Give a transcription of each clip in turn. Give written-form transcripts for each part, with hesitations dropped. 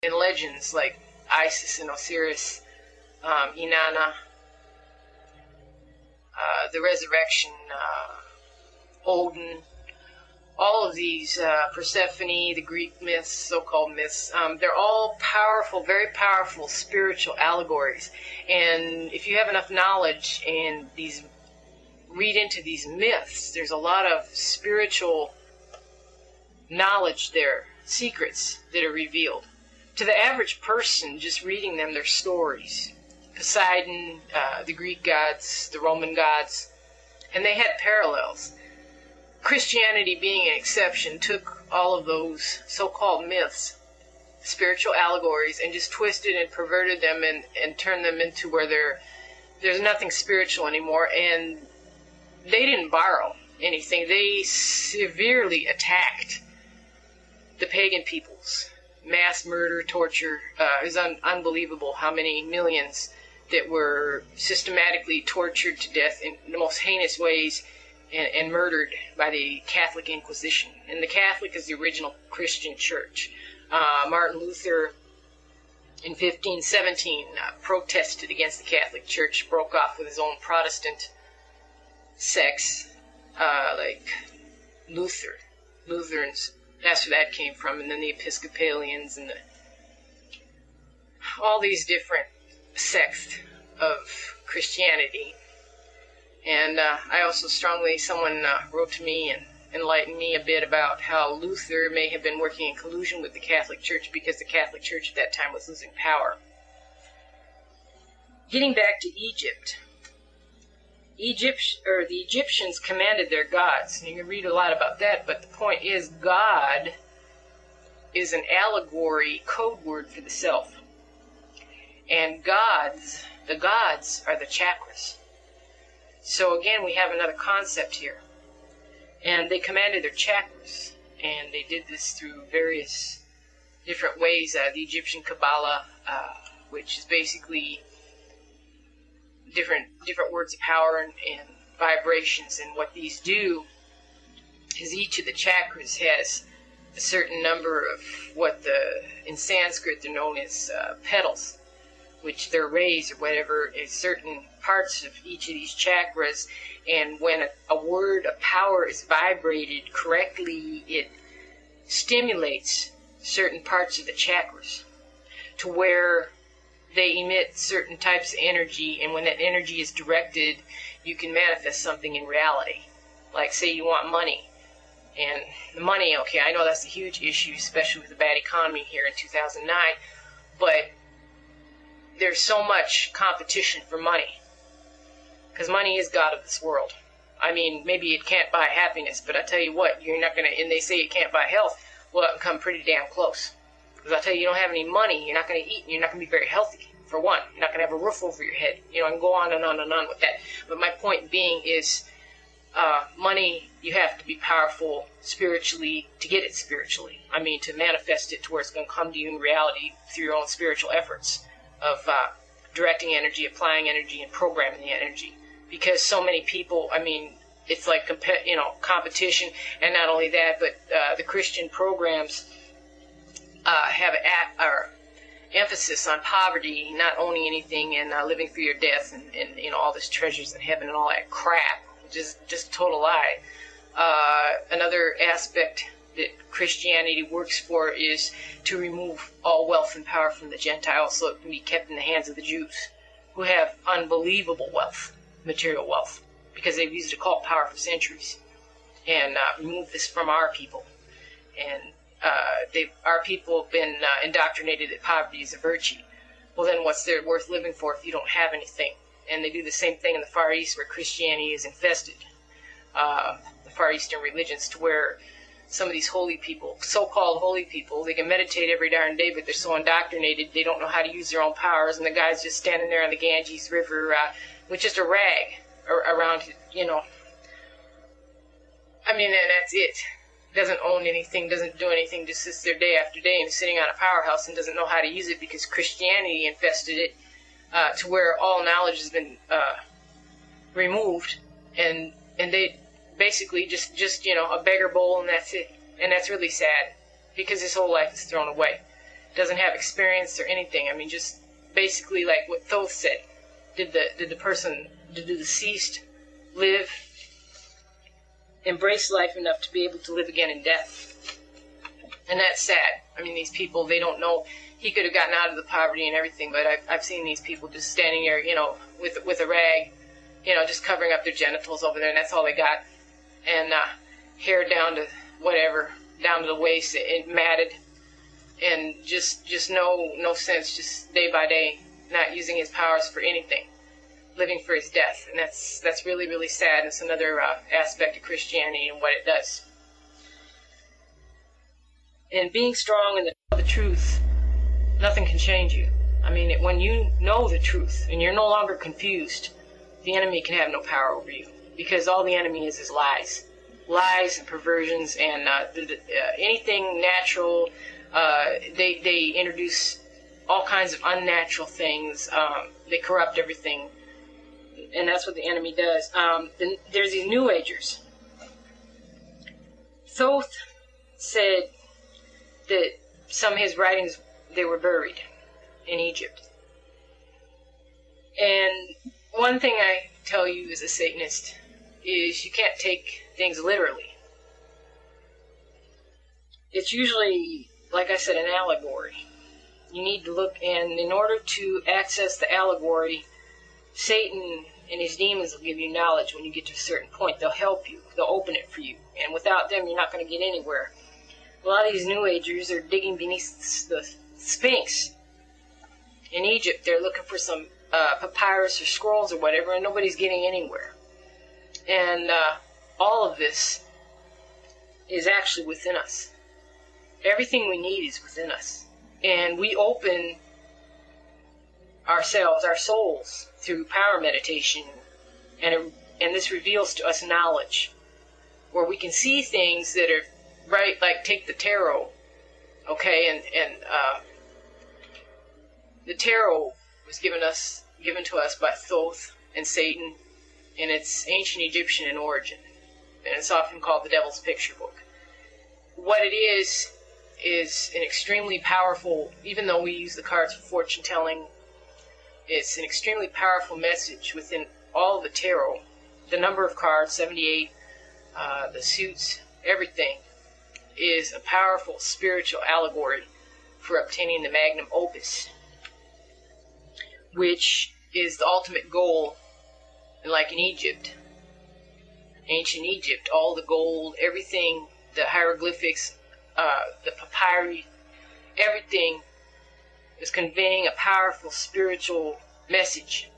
and legends like Isis and Osiris, Inanna, the resurrection, Odin, all of these, Persephone, the Greek myths, so-called myths, they're all powerful, very powerful spiritual allegories. And if you have enough knowledge and read into these myths, there's a lot of spiritual knowledge there, secrets that are revealed. To the average person, just reading them, they're stories. Poseidon, the Greek gods, the Roman gods, and they had parallels. Christianity, being an exception, took all of those so-called myths, spiritual allegories, and just twisted and perverted them and turned them into where there's nothing spiritual anymore. And they didn't borrow anything. They severely attacked the pagan peoples. Mass murder, torture. It was unbelievable how many millions that were systematically tortured to death in the most heinous ways and murdered by the Catholic Inquisition. And the Catholic is the original Christian church. Martin Luther in 1517 protested against the Catholic Church, broke off with his own Protestant sects, like Lutherans. That's where that came from, and then the Episcopalians and all these different sects of Christianity. And I also someone wrote to me and enlightened me a bit about how Luther may have been working in collusion with the Catholic Church because the Catholic Church at that time was losing power. Getting back to Egypt. The Egyptians commanded their gods. And you can read a lot about that, but the point is God is an allegory, code word for the self. And the gods are the chakras. So again, we have another concept here. And they commanded their chakras, and they did this through various different ways. The Egyptian Kabbalah, which is basically different words of power and vibrations. And what these do is each of the chakras has a certain number of in Sanskrit they're known as petals, which they're rays or whatever, is certain parts of each of these chakras. And when a word of power is vibrated correctly, it stimulates certain parts of the chakras to where they emit certain types of energy, and when that energy is directed, you can manifest something in reality. Like, say you want money, and the money, okay, I know that's a huge issue, especially with the bad economy here in 2009, but there's so much competition for money, because money is God of this world. I mean, maybe it can't buy happiness, but I tell you what, you're not going to, and they say it can't buy health, well, it can come pretty damn close. Because I tell you don't have any money, you're not going to eat, and you're not going to be very healthy, for one. You're not going to have a roof over your head. You know, I can go on and on and on with that. But my point being is, money, you have to be powerful spiritually to get it spiritually. I mean, to manifest it to where it's going to come to you in reality through your own spiritual efforts of directing energy, applying energy, and programming the energy. Because so many people, I mean, it's like competition, and not only that, but the Christian programs have emphasis on poverty, not owning anything, and living through your death, and all this treasures in heaven and all that crap, which is just a total lie. Another aspect that Christianity works for is to remove all wealth and power from the Gentiles so it can be kept in the hands of the Jews, who have unbelievable wealth, material wealth, because they've used occult power for centuries, and remove this from our people. And our people have been indoctrinated that poverty is a virtue. Well, then what's there worth living for if you don't have anything? And they do the same thing in the Far East, where Christianity is infested. The Far Eastern religions, to where some of these holy people, so-called holy people, they can meditate every darn day, but they're so indoctrinated they don't know how to use their own powers, and the guy's just standing there on the Ganges River with just a rag around, I mean, and that's it. Doesn't own anything, doesn't do anything, just sits there day after day and is sitting on a powerhouse and doesn't know how to use it because Christianity infested it to where all knowledge has been removed, and they basically just a beggar bowl, and that's it. And that's really sad, because his whole life is thrown away. doesn't have experience or anything. I mean, just basically like what Thoth said. Did the deceased live, embrace life enough to be able to live again in death? And that's sad. I mean, these people, they don't know. He could have gotten out of the poverty and everything, but I've seen these people just standing there, with a rag, just covering up their genitals over there, and that's all they got. And hair down to whatever, down to the waist, it matted, and just no sense, just day by day, not using his powers for anything, living for his death. And that's really, really sad. And it's another aspect of Christianity and what it does. And being strong in the truth, nothing can change you. I mean, when you know the truth and you're no longer confused, the enemy can have no power over you, because all the enemy is lies and perversions, and anything natural. They introduce all kinds of unnatural things. They corrupt everything, and that's what the enemy does. Then there's these New Agers. Thoth said that some of his writings, they were buried in Egypt. And one thing I tell you as a Satanist is you can't take things literally. It's usually, like I said, an allegory. You need to look, and in order to access the allegory, Satan and his demons will give you knowledge when you get to a certain point. They'll help you. They'll open it for you. And without them, you're not going to get anywhere. A lot of these New Agers are digging beneath the Sphinx in Egypt. They're looking for some papyrus or scrolls or whatever, and nobody's getting anywhere. And all of this is actually within us. Everything we need is within us. And we open ourselves, our souls, through power meditation. And this reveals to us knowledge, where we can see things that are right, like take the tarot, okay? And the tarot was given to us by Thoth and Satan, and it's ancient Egyptian in origin, and it's often called the Devil's Picture Book. What it is an extremely powerful, even though we use the cards for fortune telling, it's an extremely powerful message within all the tarot. The number of cards, 78, the suits, everything, is a powerful spiritual allegory for obtaining the magnum opus, which is the ultimate goal. And like in Egypt, ancient Egypt, all the gold, everything, the hieroglyphics, the papyri, everything is conveying a powerful spiritual message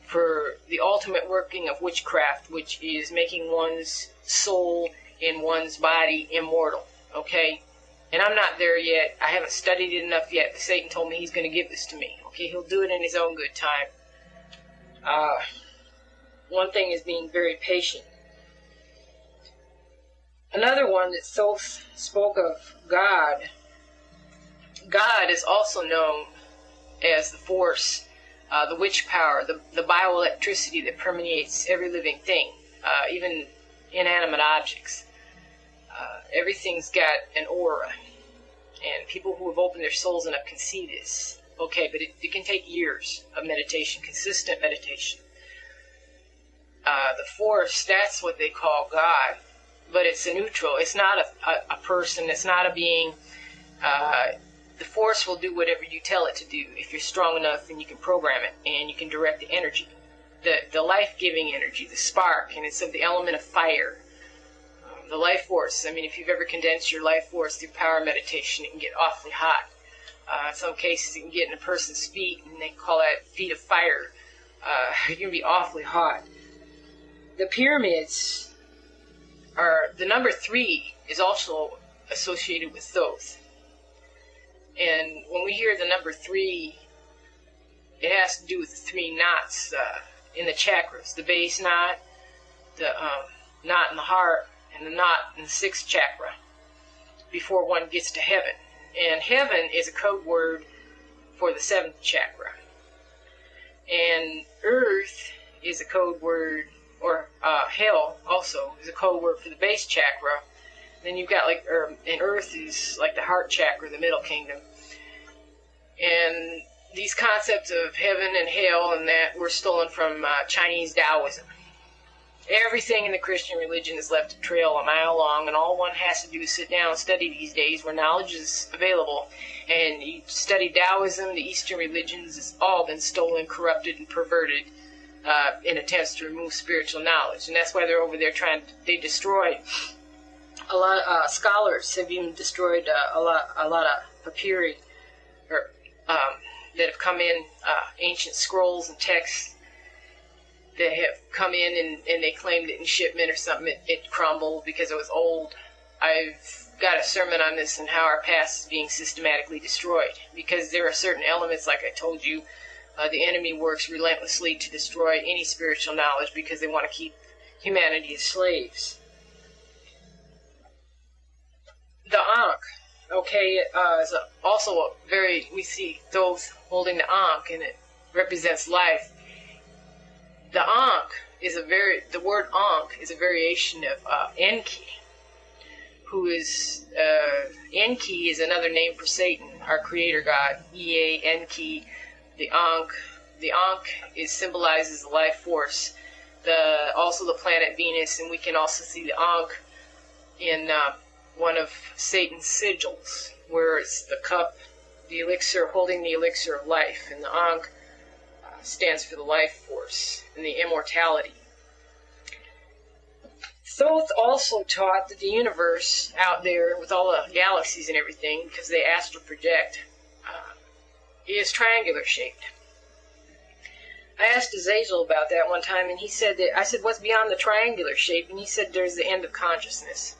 for the ultimate working of witchcraft, which is making one's soul in one's body immortal, okay? And I'm not there yet. I haven't studied it enough yet, but Satan told me he's going to give this to me, okay? He'll do it in his own good time. One thing is being very patient. Another one that Thoth spoke of, God. God is also known as the force, the witch power, the bioelectricity that permeates every living thing, even inanimate objects. Everything's got an aura, and people who have opened their souls enough can see this. Okay, but it can take years of meditation, consistent meditation. The force, that's what they call God, but it's a neutral. It's not a person. It's not a being. The force will do whatever you tell it to do if you're strong enough and you can program it and you can direct the energy, the life-giving energy, the spark, and it's of the element of fire. The life force, I mean, if you've ever condensed your life force through power meditation, it can get awfully hot. In some cases, it can get in a person's feet, and they call that feet of fire. It can be awfully hot. The pyramids are, the number 3 is also associated with Thoth. And when we hear the number 3, it has to do with the 3 knots in the chakras. The base knot, the knot in the heart, and the knot in the 6th chakra before one gets to heaven. And heaven is a code word for the 7th chakra. And earth is a code word, or hell also is a code word for the base chakra. Then you've got and earth is like the heart chakra, the middle kingdom. these concepts of heaven and hell and that were stolen from Chinese Taoism. Everything in the Christian religion is left a trail a mile long, and all one has to do is sit down and study these days where knowledge is available. And you study Taoism, the Eastern religions, it's all been stolen, corrupted, and perverted in attempts to remove spiritual knowledge. And that's why they're over there they destroyed a lot of scholars have even destroyed a lot of papyri that have come in, ancient scrolls and texts that have come in and they claimed it in shipment or something, it crumbled because it was old. I've got a sermon on this and how our past is being systematically destroyed because there are certain elements, like I told you, the enemy works relentlessly to destroy any spiritual knowledge because they want to keep humanity as slaves. The Ankh, is also we see those holding the Ankh and it represents life. The Ankh is the word Ankh is a variation of Enki, who is, Enki is another name for Satan, our creator god, Ea, Enki, the Ankh. The Ankh symbolizes the life force, also the planet Venus, and we can also see the Ankh in one of Satan's sigils, where it's the cup, the elixir, holding the elixir of life, and the Ankh stands for the life force and the immortality. Thoth also taught that the universe out there, with all the galaxies and everything, because they astral project, is triangular shaped. I asked Azazel about that one time, and he said I said, what's beyond the triangular shape? And he said, there's the end of consciousness.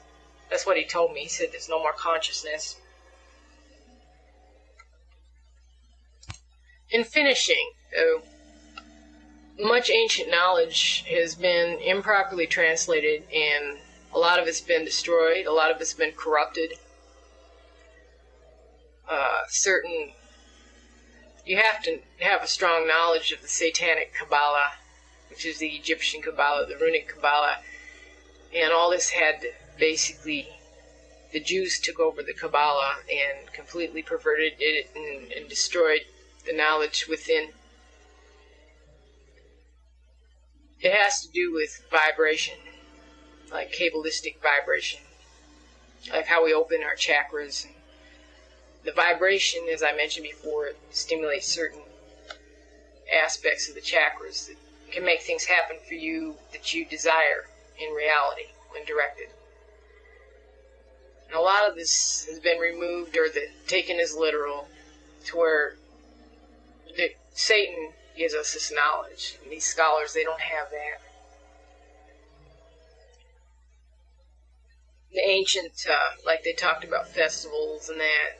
That's what he told me. He said, there's no more consciousness. In finishing, much ancient knowledge has been improperly translated, and a lot of it's been destroyed, a lot of it's been corrupted. You have to have a strong knowledge of the Satanic Kabbalah, which is the Egyptian Kabbalah, the Runic Kabbalah, and all this had basically, the Jews took over the Kabbalah and completely perverted it and destroyed the knowledge within. It has to do with vibration, like Kabbalistic vibration, like how we open our chakras. The vibration, as I mentioned before, it stimulates certain aspects of the chakras that can make things happen for you that you desire in reality when directed. And a lot of this has been removed or taken as literal, to where Satan gives us this knowledge. And these scholars, they don't have that. The ancient, like they talked about festivals and that,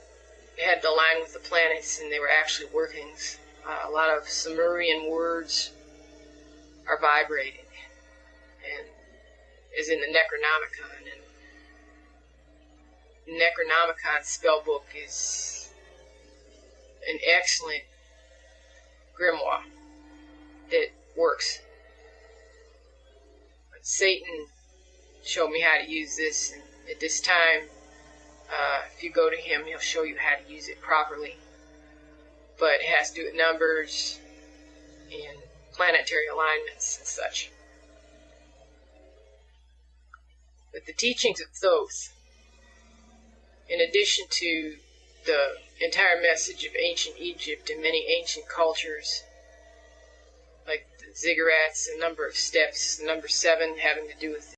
they had to align with the planets, and they were actually workings. A lot of Sumerian words are vibrated, and is in the Necronomicon. And the Necronomicon spellbook is an excellent grimoire that works. But Satan showed me how to use this, and at this time, if you go to him, he'll show you how to use it properly. But it has to do with numbers and planetary alignments and such. But the teachings of Thoth, in addition to the entire message of ancient Egypt and many ancient cultures, like the ziggurats, a number of steps, number 7 having to do with